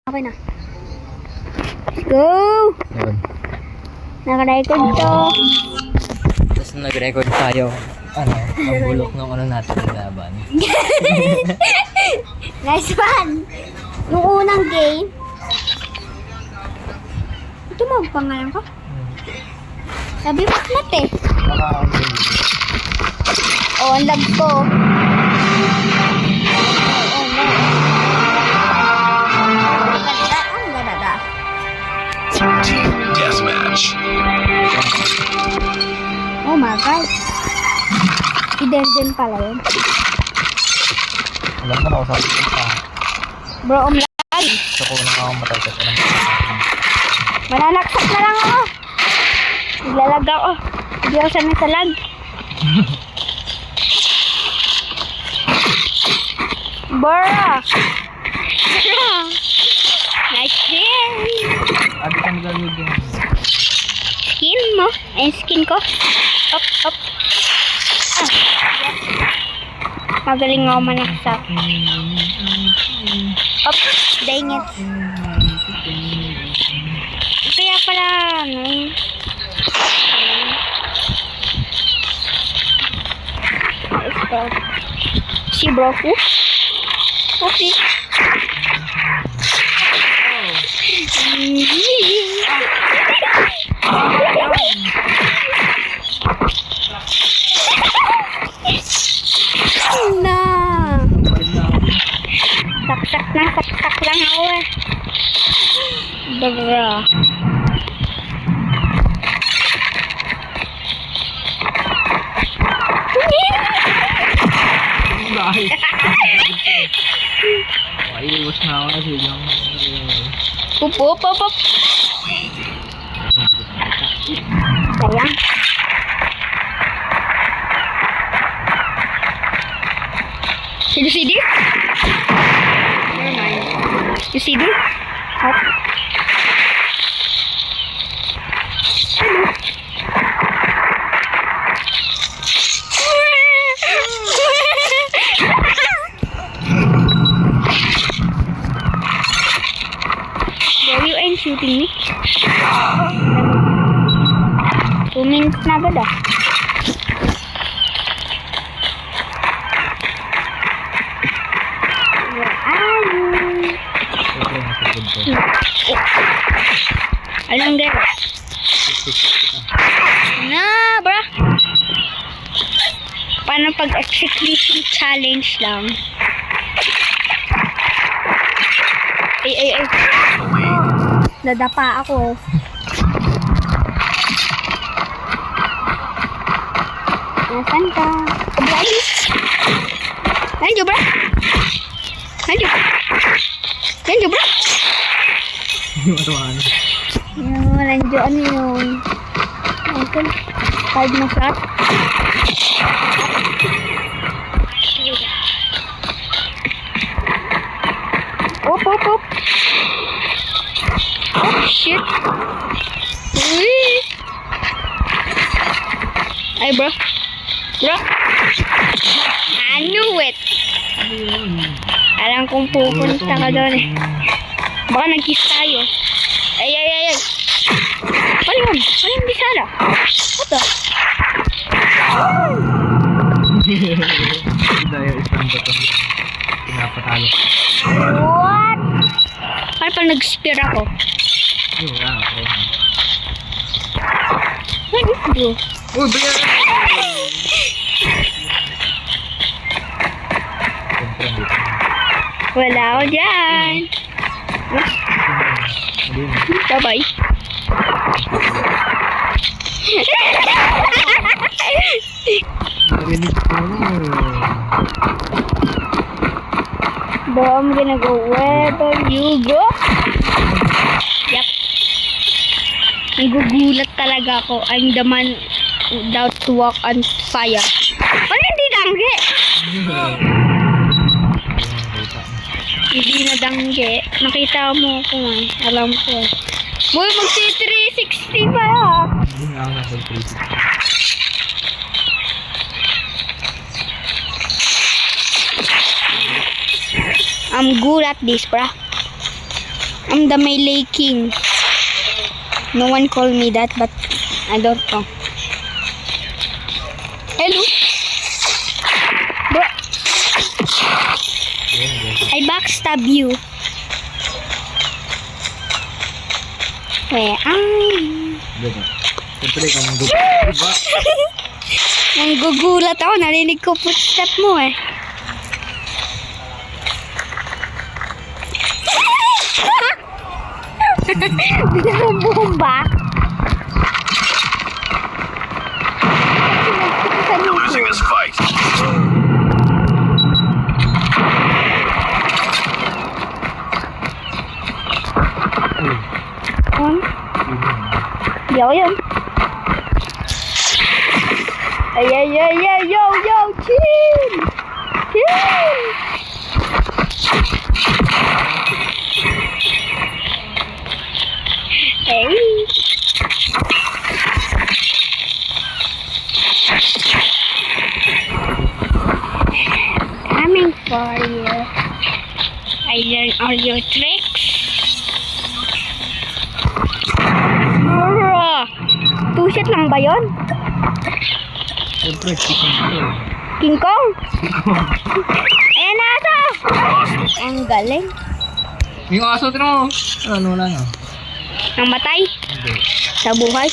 Okay na. Let's go! Yun. Naka-record to. Tapos nag-record tayo. Ang bulok ng natin ng laban. Nice one! Nung unang game, ito mo, pangalan ko? Sabi mo, mat eh. Oh, ang lag ko. Oh, no. Ang ganda. Team Deathmatch. Oh my God. Si Den pala yun. Alam mo na ako sa akin pa. Bro, lag. So kung akong matay ka lang. Mananaksak na lang ako. Naglalag ako. Hindi ako sanay sa lag. Bora! Nice game! Abi kang gawin din. Skin mo? Ay, skin ko. Up, up. Ah, yes. Magaling ako manaksak. Up, dang it. Kaya pala, si bro ko. Okay. Na. Saksak lang ako eh. Bra. Dahil. Ay, iwas na ako kasi yung... Pup. Sayang. You see this? Never mind. You see this? Up. Bro, you ain't shooting me. 2 minutes na agad ah. Where are you? Anong game? Na, bro. Paano pag-execution challenge lang? Ay. Nadapa ako. Nasaan ka? Obrali. Nandiyo, bro. Nandiyo, bro. Matuhan. Nandiyo, ano yun? Okay. 5 na shot. Op. Oh, shit. Uy. Ay, bro. I knew it. Alam kong pupunta ka doon eh. Baka nag-kiss tayo. Ay. Ano yun? Ano yung bisala? What the? Dahil isang bato. Pinapatalo. What? Ano pa nag-spear ako? Yun nga, okay. What is bro? Uy, bayan! Wala ako dyan. Sabay. Narinig ko. Bro, I'm gonna go wherever you go. Yep. Nagugulat talaga ako. I'm the man without to walk on fire. Ano hindi dangge? Hindi na dangge. Nakita mo ko man. Alam ko. Boy, magsi-360 pa. Hindi nga ako nasa 360. I'm good at this, bruh. I'm the Melee King. No one call me that, but I don't know. Hello? Bro, I backstab you. Where are you? Diba? Siyempre, kung diba? Nanggugulat ako, narinig ko footstep mo eh. Binabomba. Losing this fight. Di ako yun. Ay, ay, ay, ay, yo, yo, chill! Chill! Hey! Coming for you. I learn all your tricks. Two-shot lang ba yun? Siyempre, chicken to. King Kong? Ayan na ito! Ang galing. Yung aso, tino. Ano, wala na. Namatay Hindi. sa buhay.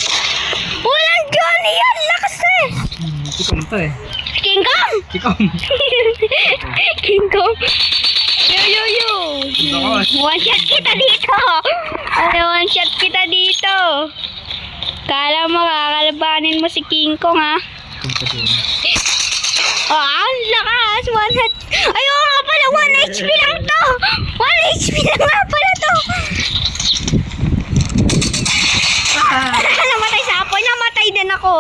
Walang Johnny yan! Lakas eh! Chicken to eh. King Kong! Chicken. King Kong! Yo, yo, yo! One shot kita dito! One shot kita dito! Kala mo kakalabanin mo si King Kong ha? Oh, ang lakas! One hit! Ayaw nga pala! 1 HP lang to! 1 HP lang nga pala to! Namatay sa apoy! Namatay din ako!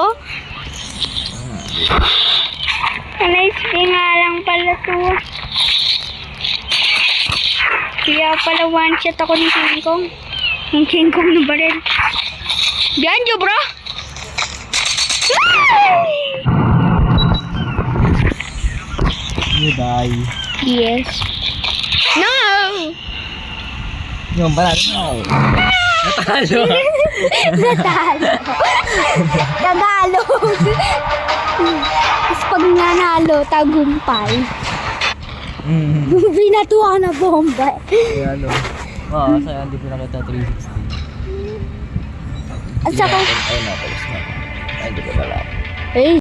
1 HP nga lang pala to. Kaya pala one shot ako ni King Kong. Yung King Kong na baril. Diyan, Jo, bro! You die. Yes. No! Yung balat. No. Natalo. Natalo. Tagalog. Tapos pag nanalo, tagumpay. Binatuwa na bomba. Kaya ano. Oo, saya hindi ko nakita 360. At saka, Ay, napayos na. Ay, hindi ko pala. eh,